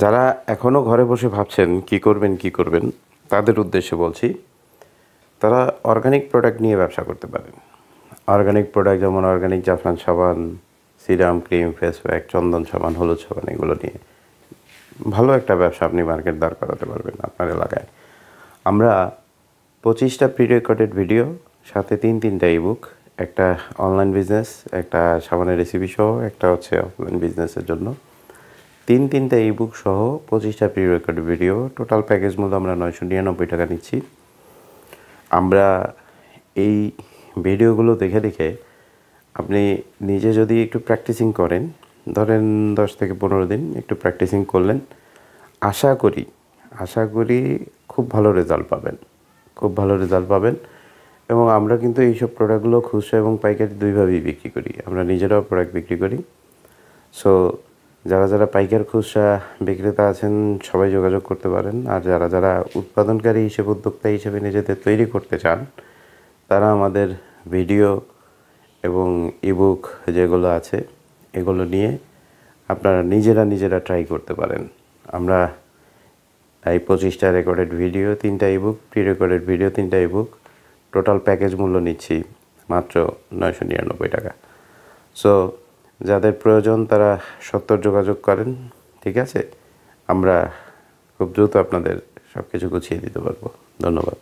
যারা এখনও ঘরে বসে ভাবছেন কি করবেন তাদের উদ্দেশ্যে বলছি, তারা অর্গানিক প্রোডাক্ট নিয়ে ব্যবসা করতে পারেন। অর্গানিক প্রোডাক্ট যেমন অর্গানিক জাফরান সাবান, সিরাম, ক্রিম, ফেস প্যাক, চন্দন সাবান, হলুদ সাবান, এগুলো নিয়ে ভালো একটা ব্যবসা আপনি মার্কেট দাঁড় করাতে পারবেন আপনার এলাকায়। আমরা 25টা প্রি রেকর্ডেড ভিডিও, সাথে তিনটা ইবুক, একটা অনলাইন বিজনেস, একটা সাবানের রেসিপি সহ, একটা হচ্ছে অফলাইন বিজনেসের জন্য, তিনটা ইবুক সহ 25টা pre record video, total package মূল্য আমরা 999 টাকা নিচ্ছি। আমরা এই ভিডিওগুলো দেখে আপনি নিজে যদি একটু প্র্যাকটিসিং করেন, ধরেন 10 থেকে 15 দিন একটু প্র্যাকটিসিং করলেন, আশা করি খুব ভালো রেজাল্ট পাবেন। এবং আমরা কিন্তু এইসব প্রোডাক্টগুলো খুচরা এবং পাইকারি দুইভাবেই বিক্রি করি। আমরা নিজেরাও প্রোডাক্ট বিক্রি করি। সো যারা পাইকার খুচরা বিক্রেতা আছেন সবাই যোগাযোগ করতে পারেন। আর যারা উৎপাদনকারী হিসেবে, উদ্যোক্তা হিসেবে নিজেদের তৈরি করতে চান, তারা আমাদের ভিডিও এবং ইবুক যেগুলো আছে এগুলো নিয়ে আপনারা নিজেরা ট্রাই করতে পারেন। আমরা এই 25টা রেকর্ডেড ভিডিও, 3টা ইবুক, প্রি রেকর্ডেড ভিডিও, 3টা ইবুক, টোটাল প্যাকেজ মূল্য নিচ্ছি মাত্র 999 টাকা। সো যাদের প্রয়োজন তারা সত্বর যোগাযোগ করেন, ঠিক আছে? আমরা খুব দ্রুত আপনাদের সব কিছু গুছিয়ে দিতে পারবো। ধন্যবাদ।